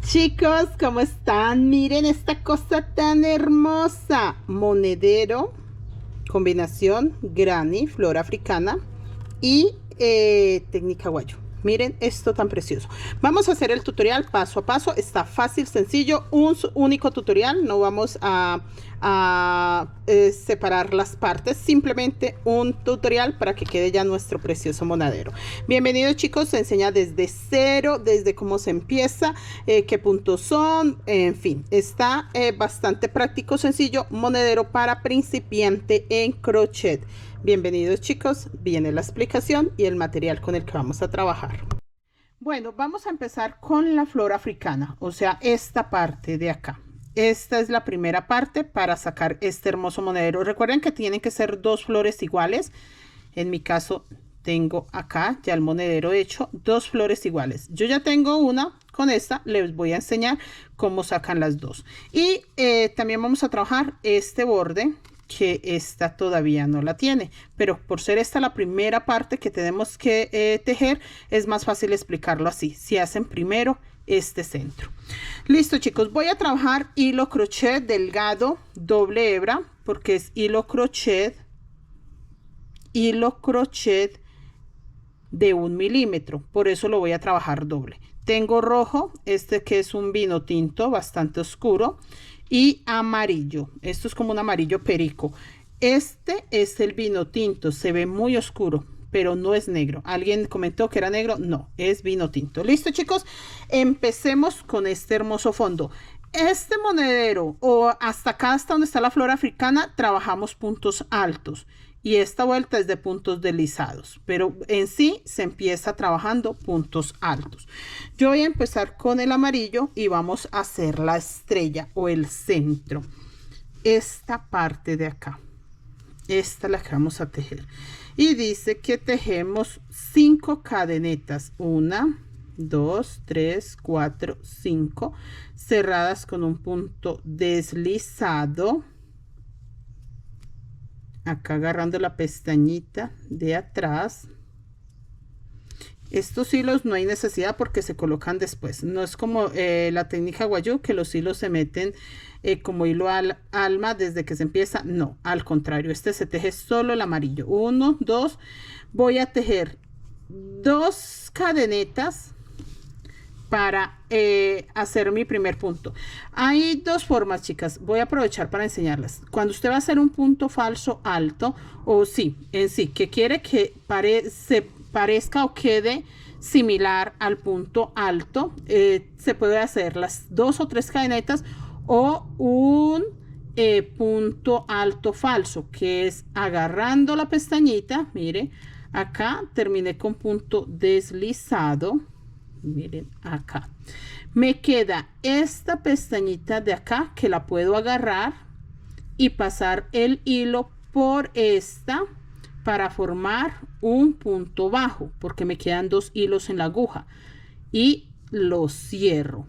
Chicos, ¿cómo están? Miren esta cosa tan hermosa. Monedero, combinación granny, flor africana y técnica guayo. Miren esto tan precioso. Vamos a hacer el tutorial paso a paso. Está fácil, sencillo, un único tutorial. No vamos a separar las partes. Simplemente un tutorial para que quede ya nuestro precioso monedero. Bienvenidos, chicos. Se enseña desde cero, desde cómo se empieza, qué puntos son, en fin. Está bastante práctico, sencillo. Monedero para principiante en crochet. Bienvenidos, chicos, viene la explicación y el material con el que vamos a trabajar. Bueno, vamos a empezar con la flor africana, o sea, esta parte de acá. Esta es la primera parte para sacar este hermoso monedero. Recuerden que tienen que ser dos flores iguales. En mi caso tengo acá ya el monedero hecho, dos flores iguales. Yo ya tengo una, con esta les voy a enseñar cómo sacan las dos. Y también vamos a trabajar este borde, que esta todavía no la tiene, pero por ser esta la primera parte que tenemos que tejer, es más fácil explicarlo así. Si hacen primero este centro. Listo, chicos, voy a trabajar hilo crochet delgado doble hebra, porque es hilo crochet de 1 milímetro, por eso lo voy a trabajar doble. Tengo rojo, este que es un vino tinto bastante oscuro, y amarillo, esto es como un amarillo perico. Este es el vino tinto, se ve muy oscuro, pero no es negro. ¿Alguien comentó que era negro? No, es vino tinto. Listo, chicos, empecemos con este hermoso fondo. Este monedero, o hasta acá, hasta donde está la flor africana, trabajamos puntos altos. Y esta vuelta es de puntos deslizados, pero en sí se empieza trabajando puntos altos. Yo voy a empezar con el amarillo y vamos a hacer la estrella o el centro. Esta parte de acá, esta la que vamos a tejer. Y dice que tejemos 5 cadenetas, 1, 2, 3, 4, 5, cerradas con un punto deslizado. Acá agarrando la pestañita de atrás. Estos hilos no hay necesidad porque se colocan después. No es como la técnica guayú, que los hilos se meten como hilo alma desde que se empieza. No, al contrario, este se teje solo el amarillo. 1, 2. Voy a tejer 2 cadenetas para hacer mi primer punto. Hay dos formas, chicas. Voy a aprovechar para enseñarlas. Cuando usted va a hacer un punto falso alto, o sí, en sí, que quiere que se parezca o quede similar al punto alto, se puede hacer las 2 o 3 cadenetas o un punto alto falso, que es agarrando la pestañita. Mire, acá terminé con punto deslizado. Miren acá, me queda esta pestañita de acá que la puedo agarrar y pasar el hilo por esta para formar un punto bajo, porque me quedan 2 hilos en la aguja, y lo cierro.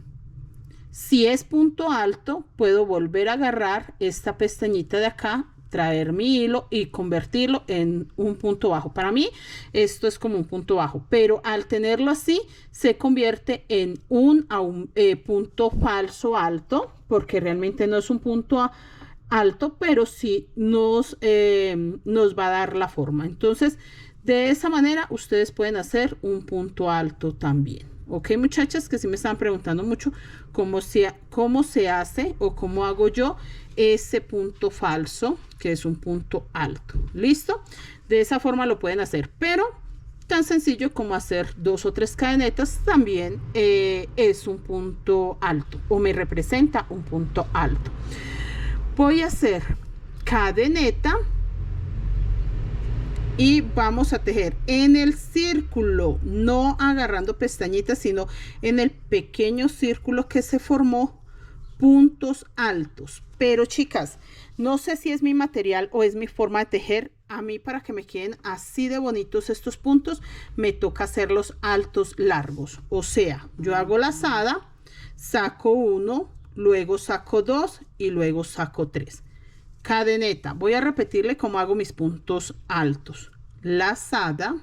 Si es punto alto, puedo volver a agarrar esta pestañita de acá, traer mi hilo y convertirlo en un punto bajo. Para mí esto es como un punto bajo, pero al tenerlo así se convierte en un punto falso alto, porque realmente no es un punto alto, pero sí nos va a dar la forma. Entonces, de esa manera ustedes pueden hacer un punto alto también. Ok, muchachas, que si me están preguntando mucho cómo se hace o cómo hago yo ese punto falso, que es un punto alto. ¿Listo? De esa forma lo pueden hacer, pero tan sencillo como hacer 2 o 3 cadenetas también es un punto alto, o me representa un punto alto. Voy a hacer cadeneta y vamos a tejer en el círculo, no agarrando pestañitas, sino en el pequeño círculo que se formó, puntos altos. Pero, chicas, no sé si es mi material o es mi forma de tejer. A mí, para que me queden así de bonitos estos puntos, me toca hacerlos altos largos. O sea, yo hago lazada, saco 1, luego saco 2 y luego saco 3. Cadeneta, voy a repetirle cómo hago mis puntos altos. Lazada,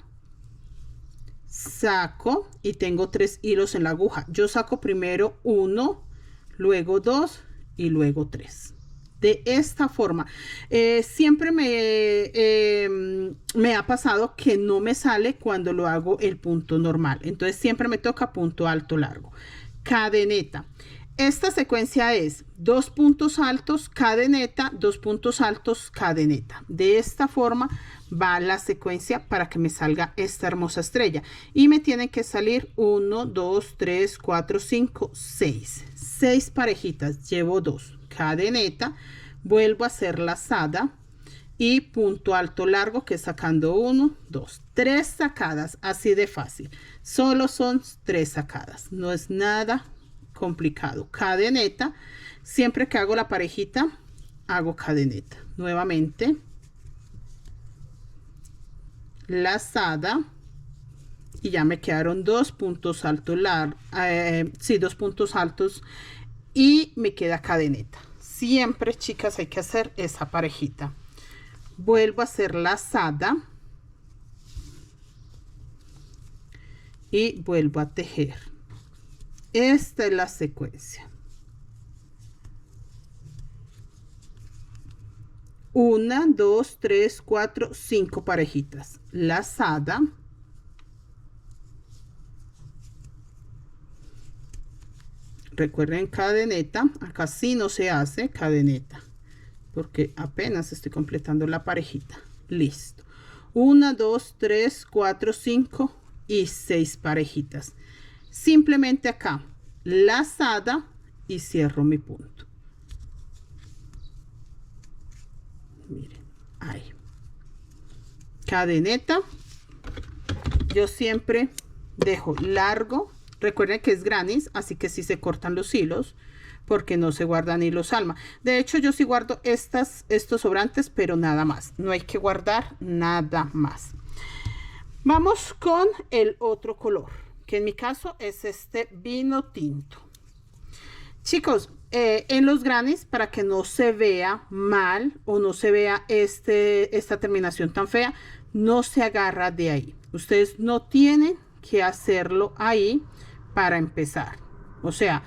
saco y tengo 3 hilos en la aguja. Yo saco primero 1, luego 2 y luego 3. De esta forma, siempre me ha pasado que no me sale cuando lo hago el punto normal. Entonces siempre me toca punto alto largo. Cadeneta. Esta secuencia es 2 puntos altos, cadeneta, 2 puntos altos, cadeneta. De esta forma va la secuencia para que me salga esta hermosa estrella. Y me tienen que salir 1, 2, 3, 4, 5, 6. 6 parejitas. Llevo 2. Cadeneta. Vuelvo a hacer lazada. Y punto alto largo, que es sacando 1, 2, 3 sacadas. Así de fácil. Solo son 3 sacadas. No es nada complicado. Cadeneta, siempre que hago la parejita hago cadeneta. Nuevamente lazada y ya me quedaron 2 puntos altos, 2 puntos altos y me queda cadeneta. Siempre, chicas, hay que hacer esa parejita. Vuelvo a hacer lazada y vuelvo a tejer. Esta es la secuencia. 1, 2, 3, 4, 5 parejitas. Lazada. Recuerden cadeneta. Acá sí no se hace cadeneta, porque apenas estoy completando la parejita. Listo. 1, 2, 3, 4, 5 y 6 parejitas. Simplemente acá lazada y cierro mi punto. Miren, ahí. Cadeneta. Yo siempre dejo largo. Recuerden que es granis, así que sí se cortan los hilos, porque no se guardan hilos alma. De hecho, yo sí guardo estos sobrantes, pero nada más. No hay que guardar nada más. Vamos con el otro color, que en mi caso es este vino tinto. Chicos, en los granis, para que no se vea mal o no se vea esta terminación tan fea, no se agarra de ahí. Ustedes no tienen que hacerlo ahí para empezar. O sea,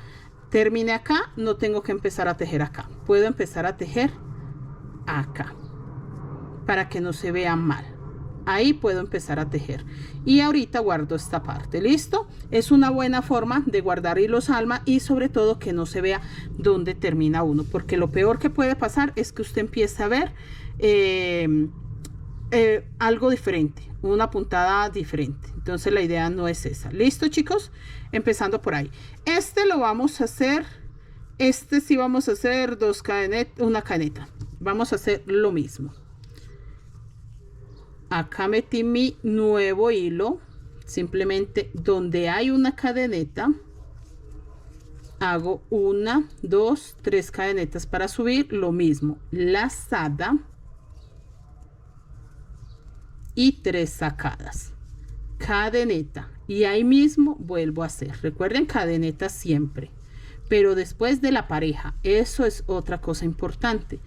termine acá, no tengo que empezar a tejer acá. Puedo empezar a tejer acá para que no se vea mal. Ahí puedo empezar a tejer y ahorita guardo esta parte. Listo, es una buena forma de guardar hilos alma y sobre todo que no se vea dónde termina uno, porque lo peor que puede pasar es que usted empiece a ver algo diferente, una puntada diferente. Entonces la idea no es esa. Listo, chicos, empezando por ahí. Este lo vamos a hacer, sí vamos a hacer una cadeneta. Vamos a hacer lo mismo. Acá metí mi nuevo hilo, simplemente donde hay una cadeneta hago 1, 2, 3 cadenetas para subir. Lo mismo, lazada y 3 sacadas, cadeneta, y ahí mismo vuelvo a hacer. Recuerden, cadeneta siempre, pero después de la pareja. Eso es otra cosa importante.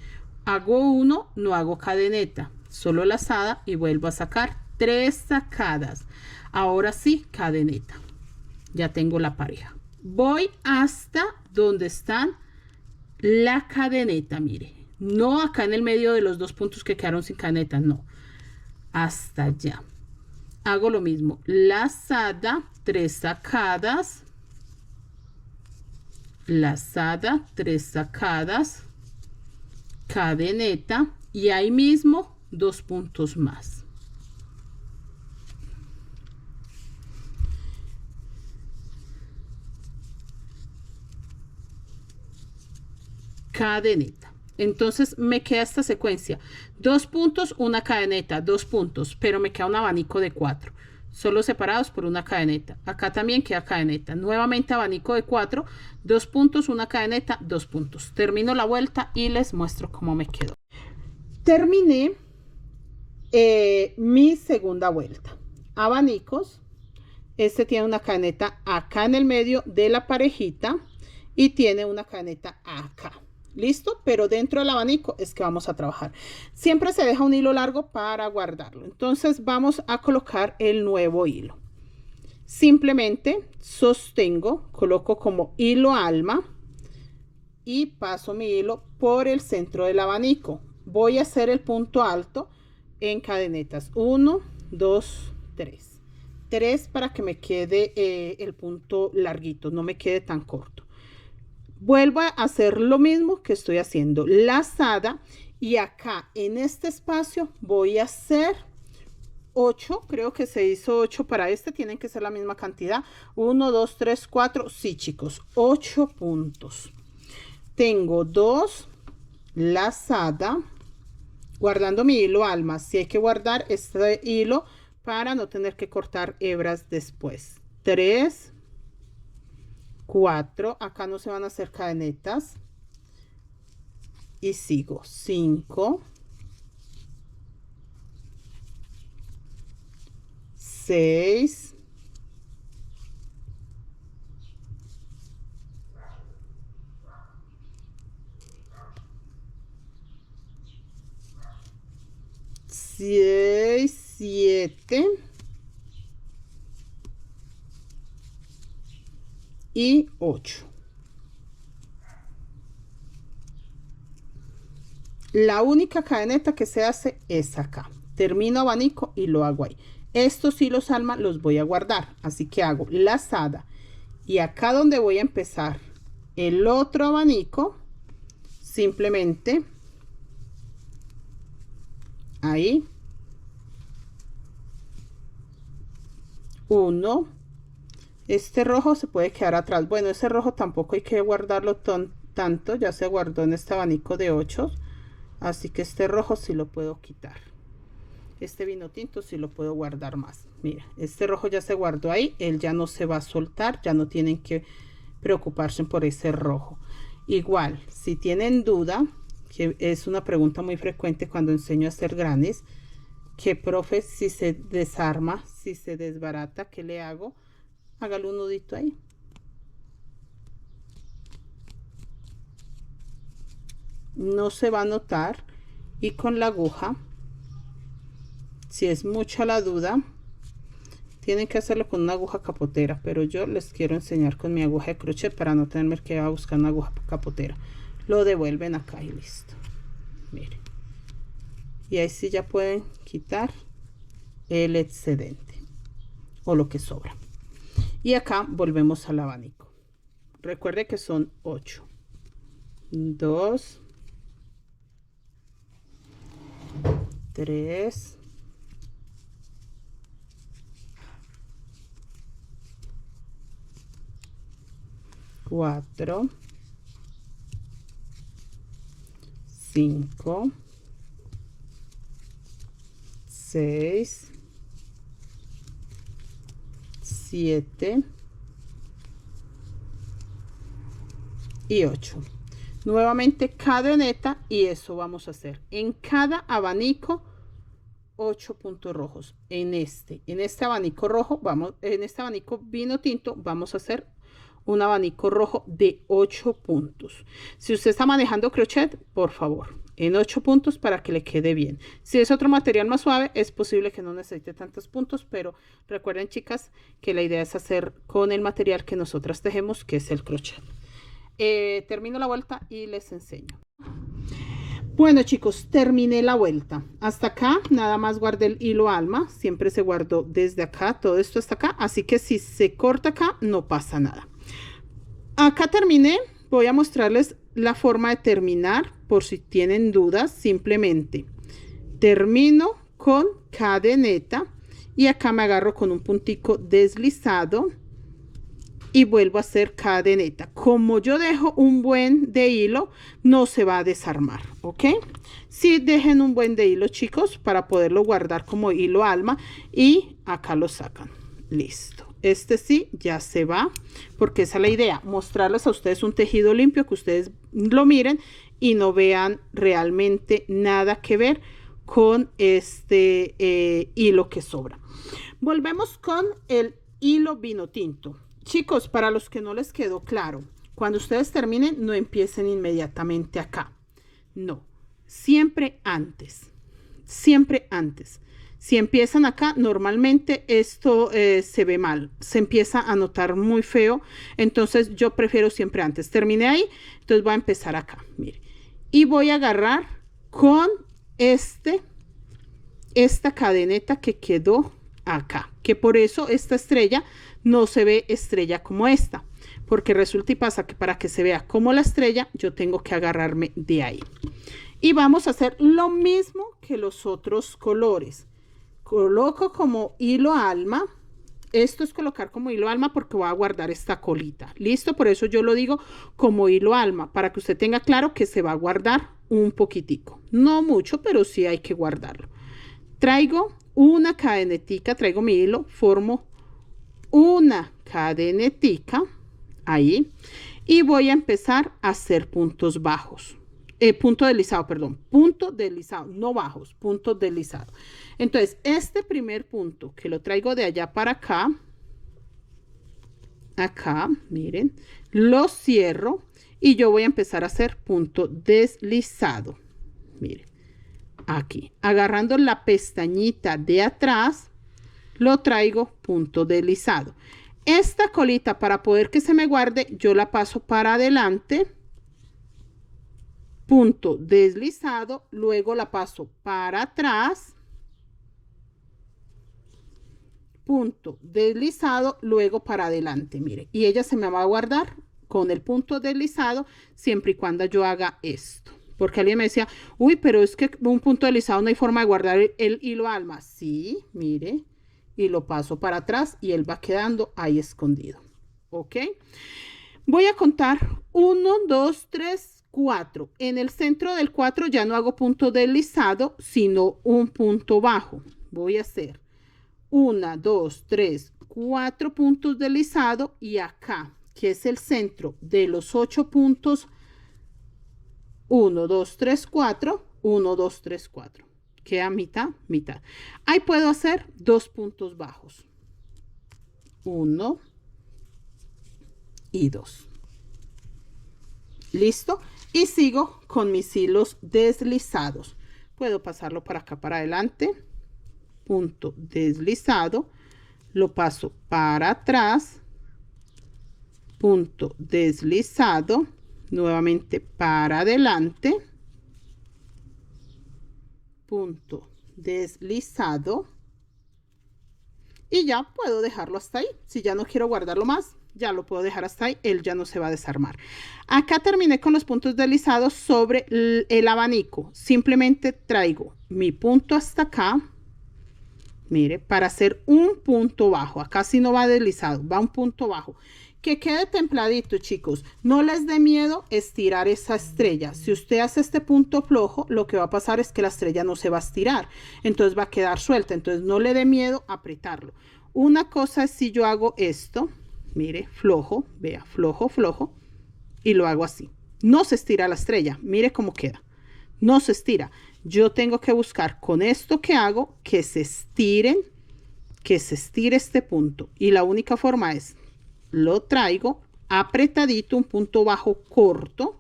Hago 1, no hago cadeneta, solo lazada y vuelvo a sacar 3 sacadas. Ahora sí, cadeneta. Ya tengo la pareja. Voy hasta donde están la cadeneta, mire. No acá en el medio de los 2 puntos que quedaron sin cadeneta, no. Hasta allá. Hago lo mismo. Lazada, 3 sacadas. Lazada, 3 sacadas. Cadeneta. Y ahí mismo 2 puntos más. Cadeneta. Entonces me queda esta secuencia: 2 puntos, una cadeneta, 2 puntos, pero me queda un abanico de 4, solo separados por una cadeneta. Acá también queda cadeneta. Nuevamente abanico de 4, 2 puntos, una cadeneta, 2 puntos. Termino la vuelta y les muestro cómo me quedó. Terminé mi segunda vuelta. Abanicos. Este tiene una cadeneta acá en el medio de la parejita y tiene una cadeneta acá. Listo, pero dentro del abanico es que vamos a trabajar. Siempre se deja un hilo largo para guardarlo. Entonces vamos a colocar el nuevo hilo. Simplemente sostengo, coloco como hilo alma y paso mi hilo por el centro del abanico. Voy a hacer el punto alto en cadenetas. 1, 2, 3. 3 para que me quede el punto larguito, no me quede tan corto. Vuelvo a hacer lo mismo que estoy haciendo, lazada, y acá en este espacio voy a hacer 8, creo que se hizo 8 para este, tienen que ser la misma cantidad. 1, 2, 3, 4, sí chicos, 8 puntos. Tengo 2 lazada, guardando mi hilo alma. Si hay que guardar este hilo para no tener que cortar hebras después. 3, 4, acá no se van a hacer cadenetas. Y sigo. 5, 6, 7 y 8. La única cadeneta que se hace es acá. Termino abanico y lo hago ahí. Estos hilos alma los voy a guardar, así que hago lazada, y acá donde voy a empezar el otro abanico, simplemente ahí 1. Este rojo se puede quedar atrás. Bueno, ese rojo tampoco hay que guardarlo tanto, ya se guardó en este abanico de 8, así que este rojo sí lo puedo quitar. Este vino tinto sí lo puedo guardar más. Mira, este rojo ya se guardó ahí, él ya no se va a soltar, ya no tienen que preocuparse por ese rojo. Igual, si tienen duda, que es una pregunta muy frecuente cuando enseño a hacer granes, que profe, si se desarma, si se desbarata, ¿qué le hago? Hágale un nudito ahí. No se va a notar, y con la aguja, si es mucha la duda, tienen que hacerlo con una aguja capotera, pero yo les quiero enseñar con mi aguja de crochet para no tener que ir a buscar una aguja capotera. Lo devuelven acá y listo. Miren, y ahí sí ya pueden quitar el excedente o lo que sobra. Y acá volvemos al abanico. Recuerde que son 8, 2, 3, 4, 5, 6, 7 y 8. Nuevamente cadeneta, y eso vamos a hacer en cada abanico. 8 puntos rojos. En este abanico rojo, en este abanico vino tinto, vamos a hacer un abanico rojo de 8 puntos. Si usted está manejando crochet, por favor, en 8 puntos para que le quede bien. Si es otro material más suave, es posible que no necesite tantos puntos, pero recuerden, chicas, que la idea es hacer con el material que nosotras tejemos, que es el crochet. Termino la vuelta y les enseño. Bueno chicos, terminé la vuelta. Hasta acá nada más guardé el hilo alma. Siempre se guardó desde acá, todo esto hasta acá. Así que si se corta acá, no pasa nada. Acá terminé. Voy a mostrarles la forma de terminar por si tienen dudas. Simplemente termino con cadeneta y acá me agarro con un puntico deslizado y vuelvo a hacer cadeneta. Como yo dejo un buen de hilo, no se va a desarmar, ¿ok? Sí, dejen un buen de hilo, chicos, para poderlo guardar como hilo alma, y acá lo sacan. Listo. Este sí ya se va, porque esa es la idea, mostrarles a ustedes un tejido limpio, que ustedes lo miren y no vean realmente nada que ver con este hilo que sobra. Volvemos con el hilo vino tinto. Chicos, para los que no les quedó claro, cuando ustedes terminen, no empiecen inmediatamente acá. No, siempre antes. Siempre antes. Si empiezan acá, normalmente esto se ve mal, se empieza a notar muy feo, entonces yo prefiero siempre antes. Terminé ahí, entonces voy a empezar acá, mire. Y voy a agarrar con esta cadeneta que quedó acá, que por eso esta estrella no se ve estrella como esta, porque resulta y pasa que para que se vea como la estrella, yo tengo que agarrarme de ahí. Y vamos a hacer lo mismo que los otros colores. Coloco como hilo alma. Esto es colocar como hilo alma porque voy a guardar esta colita. ¿Listo? Por eso yo lo digo como hilo alma, para que usted tenga claro que se va a guardar un poquitico. No mucho, pero sí hay que guardarlo. Traigo una cadenetica, traigo mi hilo, formo una cadenetica ahí y voy a empezar a hacer puntos bajos. Punto deslizado, perdón, punto deslizado, no bajos, punto deslizado. Entonces, este primer punto que lo traigo de allá para acá, miren, lo cierro y yo voy a empezar a hacer punto deslizado. Miren, aquí, agarrando la pestañita de atrás, lo traigo punto deslizado. Esta colita, para poder que se me guarde, yo la paso para adelante, punto deslizado, luego la paso para atrás, punto deslizado, luego para adelante, mire, y ella se me va a guardar con el punto deslizado siempre y cuando yo haga esto, porque alguien me decía, uy, pero es que un punto deslizado no hay forma de guardar el hilo alma. Sí, mire, y lo paso para atrás y él va quedando ahí escondido. ¿Ok? Voy a contar 1, 2, 3, 4. En el centro del 4 ya no hago punto deslizado, sino un punto bajo. Voy a hacer 1, 2, 3, 4 puntos deslizados y acá, que es el centro de los 8 puntos, 1, 2, 3, 4, 1, 2, 3, 4. Queda mitad, mitad. Ahí puedo hacer 2 puntos bajos. 1 y 2. ¿Listo? Y sigo con mis hilos deslizados. Puedo pasarlo para acá, para adelante. Punto deslizado. Lo paso para atrás. Punto deslizado. Nuevamente para adelante. Punto deslizado. Y ya puedo dejarlo hasta ahí. Si ya no quiero guardarlo más, ya lo puedo dejar hasta ahí. Él ya no se va a desarmar. Acá terminé con los puntos deslizados sobre el abanico. Simplemente traigo mi punto hasta acá. Mire, para hacer un punto bajo. Acá sí no va deslizado, va un punto bajo. Que quede templadito, chicos. No les dé miedo estirar esa estrella. Si usted hace este punto flojo, lo que va a pasar es que la estrella no se va a estirar. Entonces va a quedar suelta. Entonces no le dé miedo apretarlo. Una cosa es si yo hago esto. Mire, flojo, vea, flojo, flojo. Y lo hago así. No se estira la estrella. Mire cómo queda. No se estira. Yo tengo que buscar con esto que hago que se estire este punto. Y la única forma es, lo traigo apretadito, un punto bajo corto,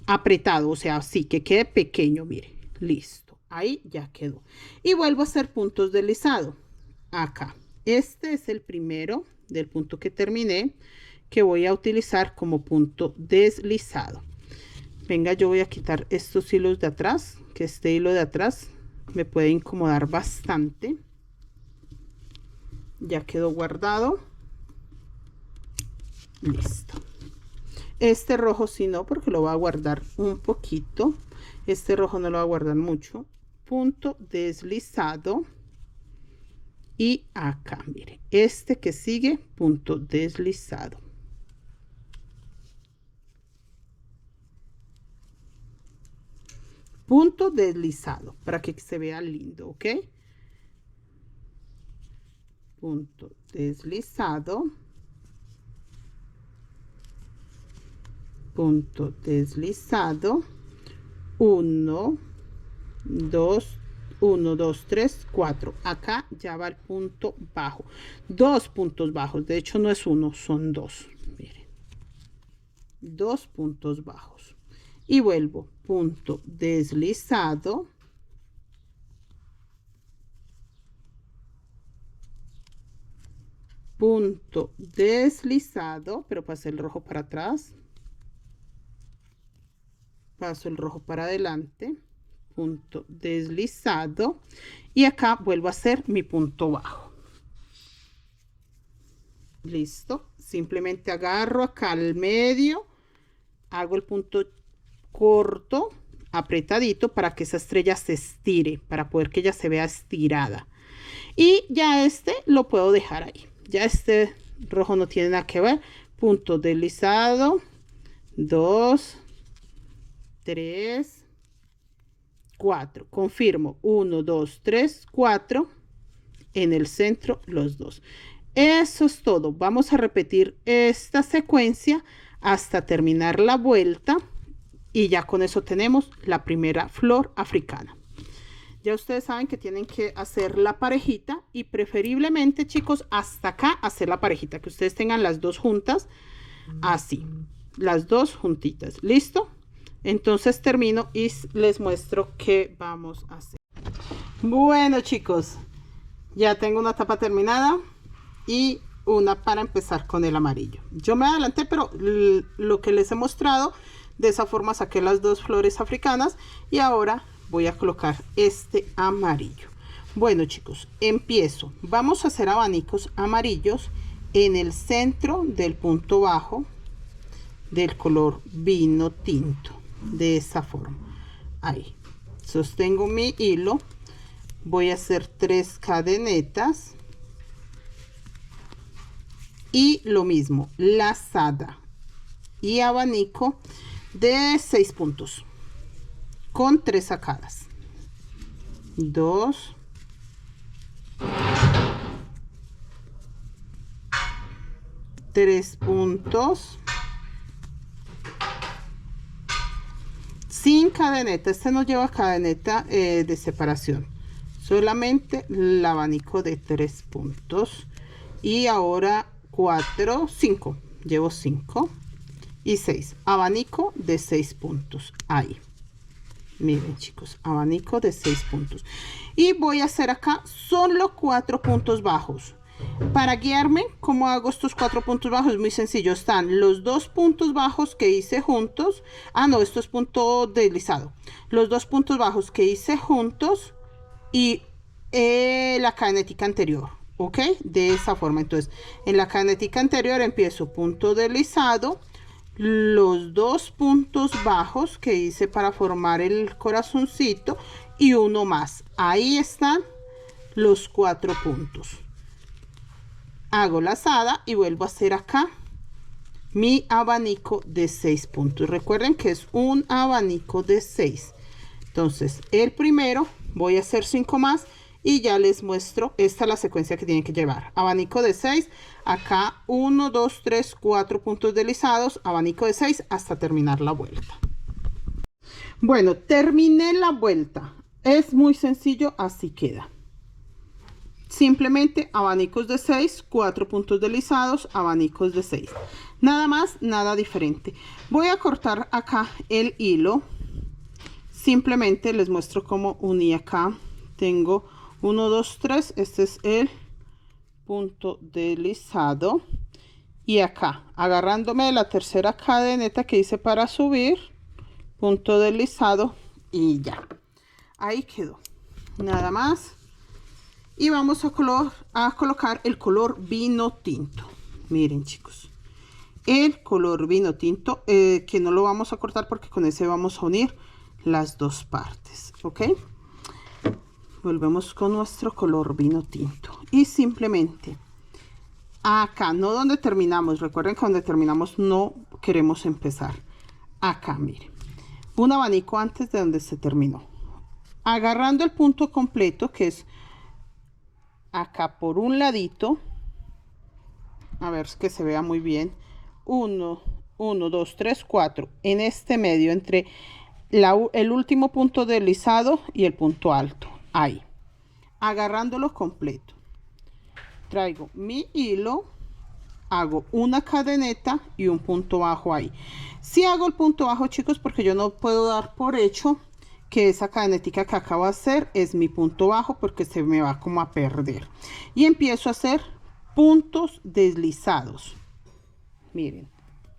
apretado, o sea, así que quede pequeño, mire, listo. Ahí ya quedó. Y vuelvo a hacer puntos deslizados. Acá. Este es el primero del punto que terminé, que voy a utilizar como punto deslizado. Venga, yo voy a quitar estos hilos de atrás, que este hilo de atrás me puede incomodar bastante. Ya quedó guardado. Listo. Este rojo sí no, porque lo va a guardar un poquito. Este rojo no lo va a guardar mucho. Punto deslizado. Y acá, mire, este que sigue, punto deslizado. Punto deslizado para que se vea lindo, ¿ok? Punto deslizado. Punto deslizado. 1, 2, 1, 2, 3, 4. Acá ya va el punto bajo. 2 puntos bajos. De hecho, no es uno, son 2. Miren. 2 puntos bajos. Y vuelvo. Punto deslizado. punto deslizado, pero paso el rojo para atrás, paso el rojo para adelante, punto deslizado, y acá vuelvo a hacer mi punto bajo. Listo, simplemente agarro acá al medio, hago el punto corto, apretadito, para que esa estrella se estire, para poder que ella se vea estirada. Y ya este lo puedo dejar ahí. Ya este rojo no tiene nada que ver. Punto deslizado, 2, 3, 4. Confirmo, 1, 2, 3, 4. En el centro los dos. Eso es todo. Vamos a repetir esta secuencia hasta terminar la vuelta. Y ya con eso tenemos la primera flor africana. Ya ustedes saben que tienen que hacer la parejita y preferiblemente, chicos, hasta acá hacer la parejita, que ustedes tengan las dos juntas, así, las dos juntitas. ¿Listo? Entonces termino y les muestro qué vamos a hacer. Bueno, chicos, ya tengo una tapa terminada y una para empezar con el amarillo. Yo me adelanté, pero lo que les he mostrado, de esa forma saqué las dos flores africanas y ahora voy a colocar este amarillo. Bueno, chicos, empiezo. Vamos a hacer abanicos amarillos en el centro del punto bajo del color vino tinto, de esa forma. Ahí sostengo mi hilo, voy a hacer 3 cadenetas y lo mismo, lazada y abanico de 6 puntos con 3 sacadas, 2, 3 puntos, sin cadeneta. Este no lleva cadeneta de separación, solamente el abanico de 3 puntos. Y ahora 4, 5, llevo 5 y 6, abanico de 6 puntos. Ahí, miren, chicos, abanico de 6 puntos. Y voy a hacer acá solo 4 puntos bajos. Para guiarme, ¿cómo hago estos 4 puntos bajos? Es muy sencillo. Están los 2 puntos bajos que hice juntos. Ah, no, esto es punto deslizado. Los 2 puntos bajos que hice juntos y la cadenetica anterior. ¿Ok? De esa forma. Entonces, en la cadenetica anterior empiezo punto deslizado, los 2 puntos bajos que hice para formar el corazoncito y uno más. Ahí están los 4 puntos. Hago lazada y vuelvo a hacer acá mi abanico de 6 puntos. Recuerden que es un abanico de 6. Entonces, el primero voy a hacer 5 más y ya les muestro. Esta es la secuencia que tienen que llevar. Abanico de 6, acá 1, 2, 3, 4 puntos deslizados, abanico de 6 hasta terminar la vuelta. Bueno, terminé la vuelta. Es muy sencillo, así queda. Simplemente abanicos de 6, 4 puntos deslizados, abanicos de 6. Nada más, nada diferente. Voy a cortar acá el hilo. Simplemente les muestro cómo uní acá. Tengo 1, 2, 3. Este es el punto deslizado. Y acá, agarrándome de la tercera cadeneta que hice para subir, punto deslizado y ya. Ahí quedó. Nada más. Y vamos a colocar el color vino tinto. Miren, chicos, el color vino tinto, que no lo vamos a cortar porque con ese vamos a unir las dos partes. Ok, volvemos con nuestro color vino tinto y simplemente acá, no donde terminamos, recuerden que donde terminamos no queremos empezar. Acá, miren, un abanico antes de donde se terminó, agarrando el punto completo, que es acá por un ladito, a ver que se vea muy bien. 1, 2, 3, 4 en este medio, entre el último punto deslizado y el punto alto. Ahí, agarrándolo completo, traigo mi hilo, hago una cadeneta y un punto bajo ahí. Si hago el punto bajo, chicos, porque yo no puedo dar por hecho que esa cadenetica que acabo de hacer es mi punto bajo, porque se me va como a perder. Y empiezo a hacer puntos deslizados. Miren,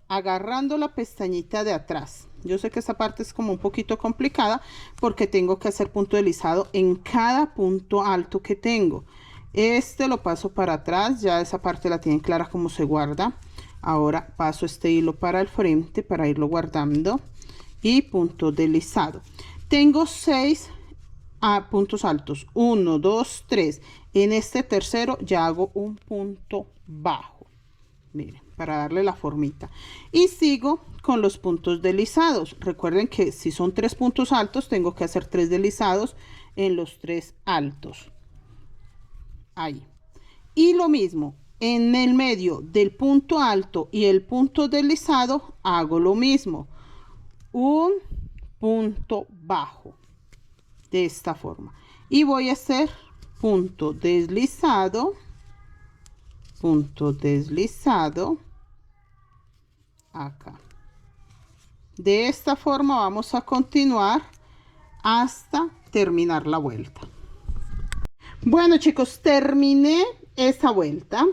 agarrando la pestañita de atrás. Yo sé que esa parte es como un poquito complicada porque tengo que hacer punto deslizado en cada punto alto que tengo. Este lo paso para atrás, ya esa parte la tienen clara cómo se guarda. Ahora paso este hilo para el frente para irlo guardando y punto deslizado. Tengo 6 puntos altos, 1, 2, 3. En este tercero ya hago un punto bajo, miren, para darle la formita, y sigo con los puntos deslizados. Recuerden que si son 3 puntos altos tengo que hacer 3 deslizados en los 3 altos, ahí. Y lo mismo en el medio del punto alto y el punto deslizado, hago lo mismo, un punto bajo de esta forma, y voy a hacer punto deslizado acá. De esta forma vamos a continuar hasta terminar la vuelta. Bueno, chicos, terminé esa vuelta.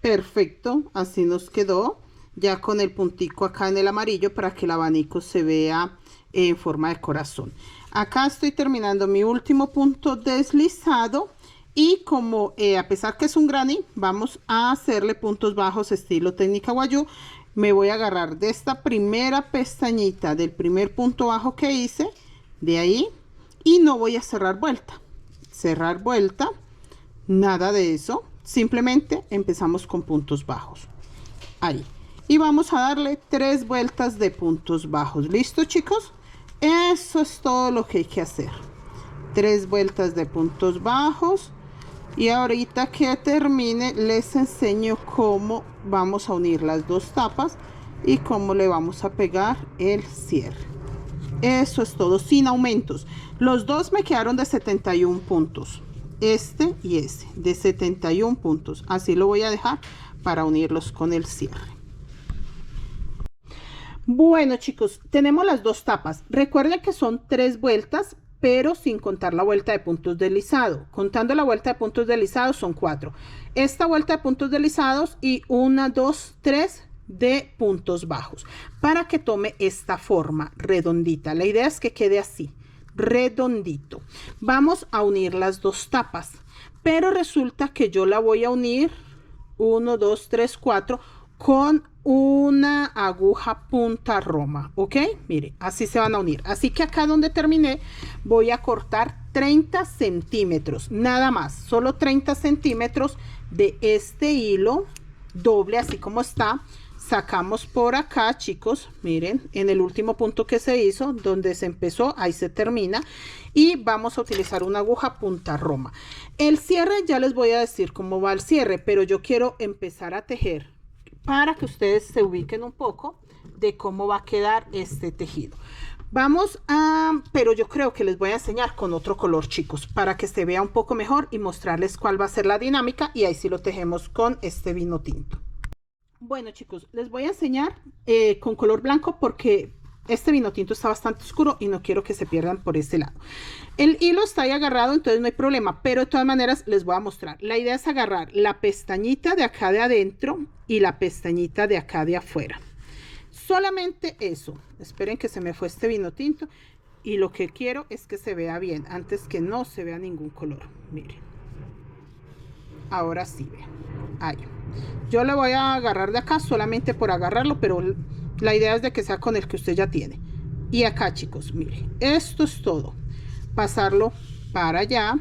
Perfecto, así nos quedó, ya con el puntico acá en el amarillo para que el abanico se vea en forma de corazón. Acá estoy terminando mi último punto deslizado, y como a pesar que es un granny, vamos a hacerle puntos bajos estilo técnica guayú. Me voy a agarrar de esta primera pestañita del primer punto bajo que hice, de ahí, y no voy a cerrar vuelta, nada de eso. Simplemente empezamos con puntos bajos ahí, y vamos a darle 3 vueltas de puntos bajos. ¿Listo, chicos? Eso es todo lo que hay que hacer, 3 vueltas de puntos bajos. Y ahorita que termine les enseño cómo vamos a unir las 2 tapas y cómo le vamos a pegar el cierre. Eso es todo, sin aumentos. Los dos me quedaron de 71 puntos, este y ese de 71 puntos. Así lo voy a dejar para unirlos con el cierre. Bueno, chicos, tenemos las 2 tapas. Recuerden que son 3 vueltas, pero sin contar la vuelta de puntos deslizados. Contando la vuelta de puntos deslizados son 4. Esta vuelta de puntos deslizados y 1, 2, 3 de puntos bajos, para que tome esta forma redondita. La idea es que quede así, redondito. Vamos a unir las 2 tapas, pero resulta que yo la voy a unir 1, 2, 3, 4 con una aguja punta roma, ¿ok? Mire, así se van a unir. Así que acá donde terminé voy a cortar 30 centímetros, nada más, solo 30 centímetros de este hilo doble, así como está. Sacamos por acá, chicos, miren, en el último punto que se hizo, donde se empezó, ahí se termina, y vamos a utilizar una aguja punta roma. El cierre ya les voy a decir cómo va el cierre, pero yo quiero empezar a tejer para que ustedes se ubiquen un poco de cómo va a quedar este tejido. Vamos a, pero yo creo que les voy a enseñar con otro color, chicos, para que se vea un poco mejor y mostrarles cuál va a ser la dinámica, y ahí sí lo tejemos con este vino tinto. Bueno, chicos, les voy a enseñar con color blanco porque este vino tinto está bastante oscuro y no quiero que se pierdan por este lado. El hilo está ahí agarrado, entonces no hay problema, pero de todas maneras les voy a mostrar. La idea es agarrar la pestañita de acá de adentro y la pestañita de acá de afuera. Solamente eso. Esperen que se me fue este vino tinto, y lo que quiero es que se vea bien, antes que no se vea ningún color. Miren. Ahora sí, vean. Ahí. Yo le voy a agarrar de acá solamente por agarrarlo, pero la idea es de que sea con el que usted ya tiene. Y acá, chicos, miren, esto es todo. Pasarlo para allá,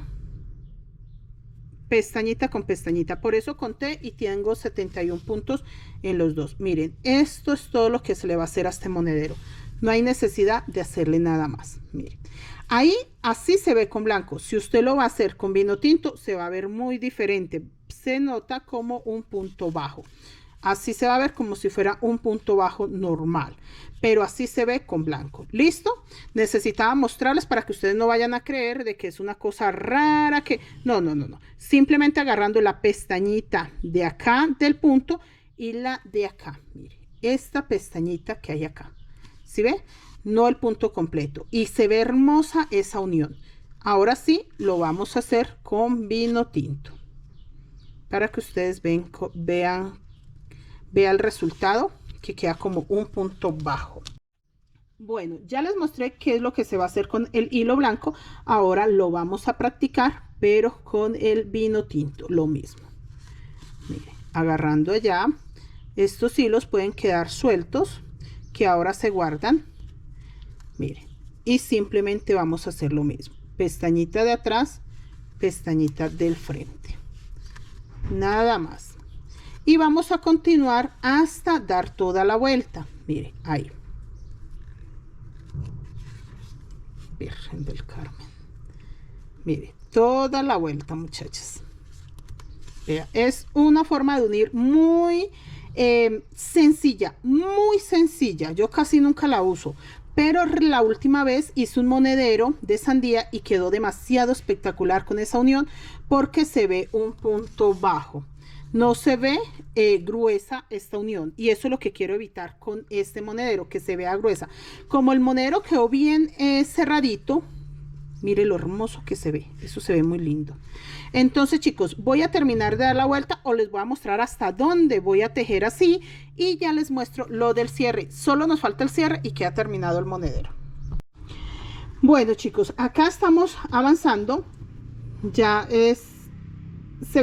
pestañita con pestañita. Por eso conté y tengo 71 puntos en los dos. Miren, esto es todo lo que se le va a hacer a este monedero. No hay necesidad de hacerle nada más. Miren, ahí así se ve con blanco. Si usted lo va a hacer con vino tinto, se va a ver muy diferente. Se nota como un punto bajo. Así se va a ver como si fuera un punto bajo normal, pero así se ve con blanco. ¿Listo? Necesitaba mostrarles para que ustedes no vayan a creer de que es una cosa rara, que no. Simplemente agarrando la pestañita de acá del punto y la de acá. Mire, esta pestañita que hay acá. ¿Sí ve? No el punto completo. Y se ve hermosa esa unión. Ahora sí, lo vamos a hacer con vino tinto. para que ustedes vean el resultado, que queda como un punto bajo. Bueno, ya les mostré qué es lo que se va a hacer con el hilo blanco. Ahora lo vamos a practicar, pero con el vino tinto, lo mismo. Miren, agarrando allá, estos hilos pueden quedar sueltos, que ahora se guardan. Miren, y simplemente vamos a hacer lo mismo. Pestañita de atrás, pestañita del frente. Nada más. Y vamos a continuar hasta dar toda la vuelta. Miren, ahí. Virgen del Carmen. Mire, toda la vuelta, muchachas. Vea, es una forma de unir muy sencilla, muy sencilla. Yo casi nunca la uso, pero la última vez hice un monedero de sandía y quedó demasiado espectacular con esa unión, porque se ve un punto bajo. No se ve gruesa esta unión, y eso es lo que quiero evitar con este monedero, que se vea gruesa. Como el monedero quedó bien cerradito, mire lo hermoso que se ve, eso se ve muy lindo. Entonces, chicos, voy a terminar de dar la vuelta, o les voy a mostrar hasta dónde voy a tejer así, y ya les muestro lo del cierre. Solo nos falta el cierre y queda terminado el monedero. Bueno, chicos, acá estamos avanzando. Ya se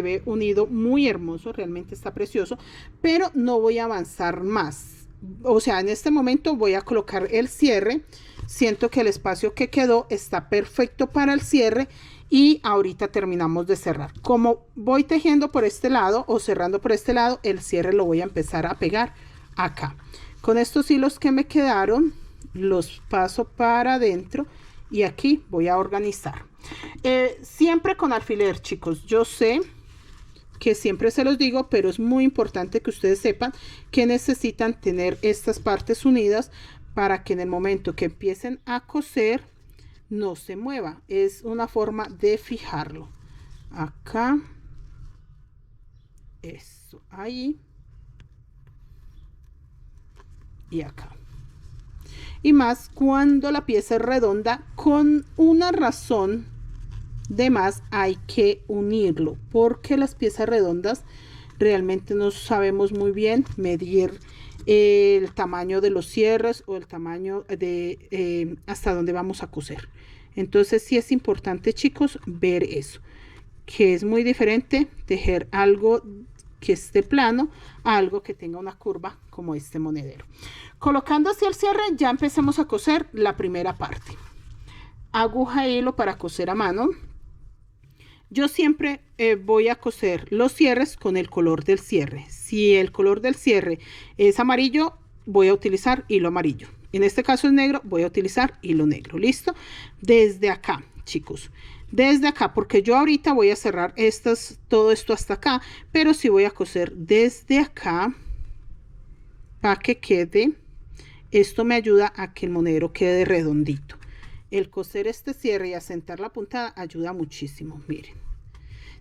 ve unido muy hermoso, realmente está precioso, pero no voy a avanzar más. O sea, en este momento voy a colocar el cierre. Siento que el espacio que quedó está perfecto para el cierre, y ahorita terminamos de cerrar. Como voy tejiendo por este lado o cerrando por este lado, el cierre lo voy a empezar a pegar acá. Con estos hilos que me quedaron, los paso para adentro, y aquí voy a organizar. Siempre con alfiler, chicos. Yo sé que siempre se los digo, pero es muy importante que ustedes sepan que necesitan tener estas partes unidas para que en el momento que empiecen a coser no se mueva. Es una forma de fijarlo. Acá, eso, ahí y acá. Y más cuando la pieza es redonda, con una razón de más hay que unirlo, porque las piezas redondas realmente no sabemos muy bien medir el tamaño de los cierres o el tamaño de hasta dónde vamos a coser. Entonces sí es importante, chicos, ver eso, que es muy diferente tejer algo que esté plano a algo que tenga una curva como este monedero. Colocando hacia el cierre, ya empecemos a coser la primera parte. Aguja e hilo para coser a mano. Yo siempre voy a coser los cierres con el color del cierre. Si el color del cierre es amarillo, voy a utilizar hilo amarillo. En este caso es negro, voy a utilizar hilo negro. ¿Listo? Desde acá, chicos. Desde acá, porque yo ahorita voy a cerrar todo esto hasta acá, pero sí voy a coser desde acá para que quede. Esto me ayuda a que el monedero quede redondito. El coser este cierre y asentar la puntada ayuda muchísimo. Miren,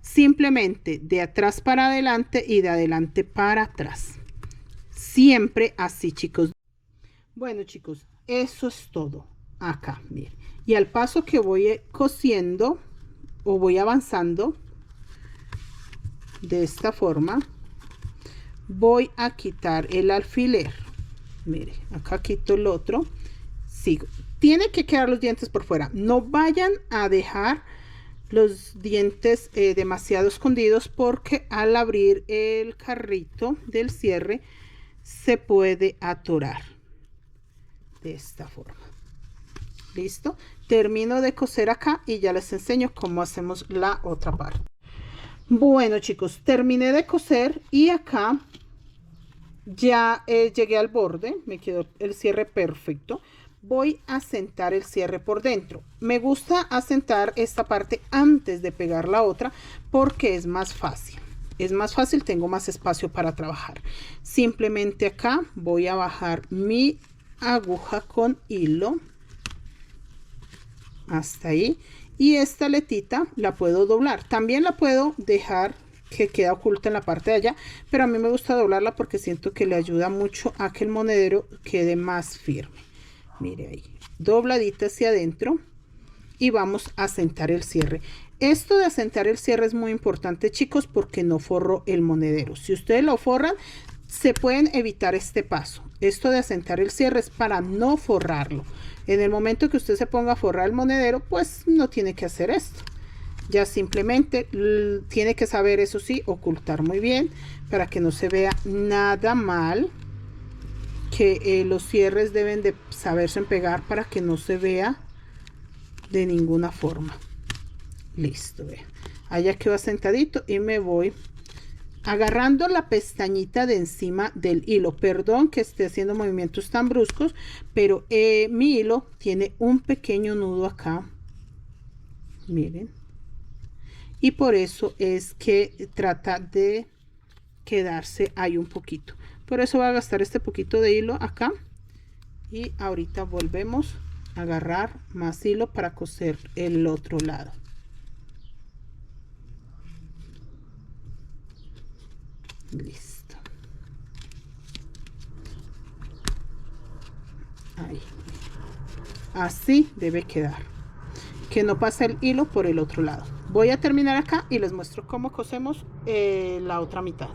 simplemente de atrás para adelante y de adelante para atrás, siempre así, chicos. Bueno, chicos, eso es todo acá. Miren, y al paso que voy cosiendo o voy avanzando de esta forma, voy a quitar el alfiler. Mire, acá quito el otro, sigo. Tiene que quedar los dientes por fuera. No vayan a dejar los dientes demasiado escondidos, porque al abrir el carrito del cierre se puede atorar de esta forma. Listo, termino de coser acá y ya les enseño cómo hacemos la otra parte. Bueno, chicos, terminé de coser y acá ya llegué al borde, me quedó el cierre perfecto. Voy a asentar el cierre por dentro. Me gusta asentar esta parte antes de pegar la otra, porque es más fácil. Es más fácil, tengo más espacio para trabajar. Simplemente acá voy a bajar mi aguja con hilo hasta ahí, y esta letita la puedo doblar. También la puedo dejar que queda oculta en la parte de allá, pero a mí me gusta doblarla porque siento que le ayuda mucho a que el monedero quede más firme. Mire ahí, dobladita hacia adentro, y vamos a asentar el cierre. Esto de asentar el cierre es muy importante, chicos, porque no forro el monedero. Si ustedes lo forran, se pueden evitar este paso. Esto de asentar el cierre es para no forrarlo. En el momento que usted se ponga a forrar el monedero, pues no tiene que hacer esto. Ya simplemente tiene que saber, eso sí, ocultar muy bien para que no se vea nada mal. Que los cierres deben de saberse pegar para que no se vea de ninguna forma. Listo, vean. Allá quedó asentadito y me voy agarrando la pestañita de encima del hilo. Perdón que esté haciendo movimientos tan bruscos, pero mi hilo tiene un pequeño nudo acá. Miren. Y por eso es que trata de quedarse ahí un poquito. Por eso voy a gastar este poquito de hilo acá. Y ahorita volvemos a agarrar más hilo para coser el otro lado. Listo. Ahí. Así debe quedar. Que no pase el hilo por el otro lado. Voy a terminar acá y les muestro cómo cosemos la otra mitad.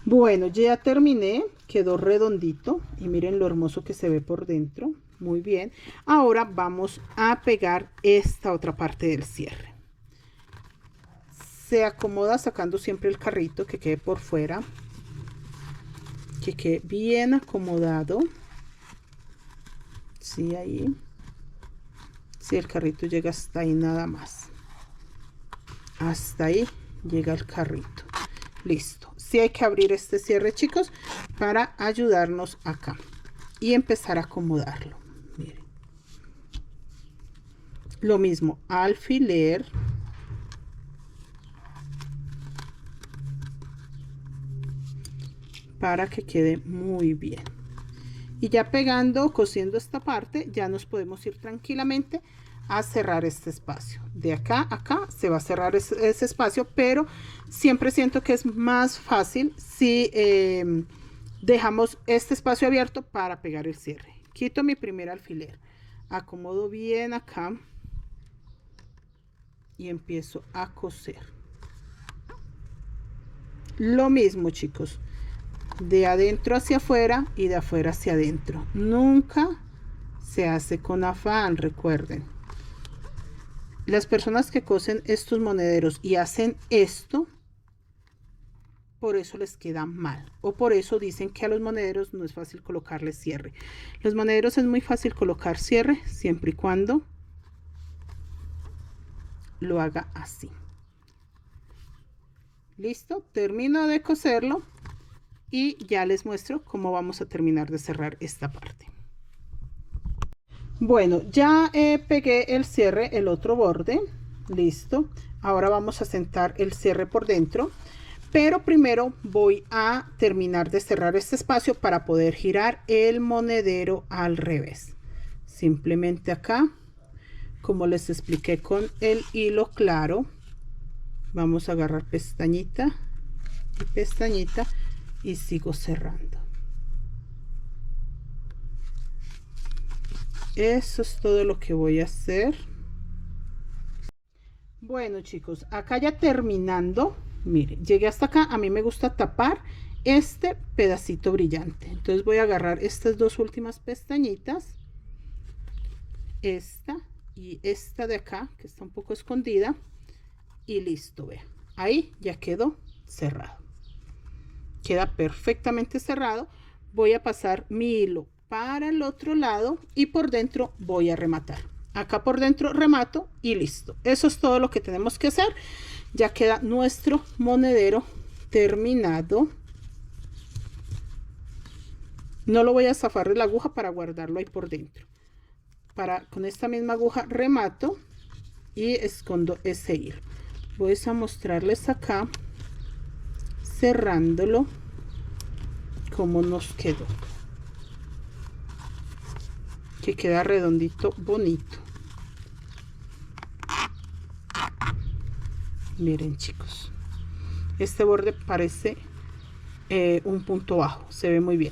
Bueno, ya terminé, quedó redondito y miren lo hermoso que se ve por dentro. Muy bien. Ahora vamos a pegar esta otra parte del cierre. Se acomoda sacando siempre el carrito que quede por fuera, que quede bien acomodado. Sí, ahí. Sí, el carrito llega hasta ahí nada más. Hasta ahí llega el carrito. Listo. Sí hay que abrir este cierre, chicos, para ayudarnos acá y empezar a acomodarlo. Miren. Lo mismo, alfiler. Para que quede muy bien. Y ya pegando, cosiendo esta parte, ya nos podemos ir tranquilamente a cerrar este espacio. De acá a acá se va a cerrar ese espacio, pero siempre siento que es más fácil si dejamos este espacio abierto para pegar el cierre. Quito mi primer alfiler, acomodo bien acá y empiezo a coser. Lo mismo, chicos, de adentro hacia afuera y de afuera hacia adentro. Nunca se hace con afán, recuerden. Las personas que cosen estos monederos y hacen esto, por eso les queda mal. O por eso dicen que a los monederos no es fácil colocarles cierre. Los monederos es muy fácil colocar cierre siempre y cuando lo haga así. Listo, termino de coserlo y ya les muestro cómo vamos a terminar de cerrar esta parte. Bueno, ya pegué el cierre, el otro borde, listo. Ahora vamos a sentar el cierre por dentro, pero primero voy a terminar de cerrar este espacio para poder girar el monedero al revés. Simplemente acá, como les expliqué con el hilo claro, vamos a agarrar pestañita y pestañita y sigo cerrando. Eso es todo lo que voy a hacer. Bueno, chicos, acá ya terminando, miren, llegué hasta acá. A mí me gusta tapar este pedacito brillante, entonces voy a agarrar estas dos últimas pestañitas, esta y esta de acá que está un poco escondida, y listo. Vean, ahí ya quedó cerrado, queda perfectamente cerrado. Voy a pasar mi hilo para el otro lado y por dentro voy a rematar. Acá por dentro remato y listo. Eso es todo lo que tenemos que hacer. Ya queda nuestro monedero terminado. No lo voy a zafar de la aguja para guardarlo ahí por dentro. Con esta misma aguja remato y escondo ese hilo. Voy a mostrarles acá, cerrándolo, cómo nos quedó. Que queda redondito, bonito. Miren, chicos, este borde parece un punto bajo, se ve muy bien.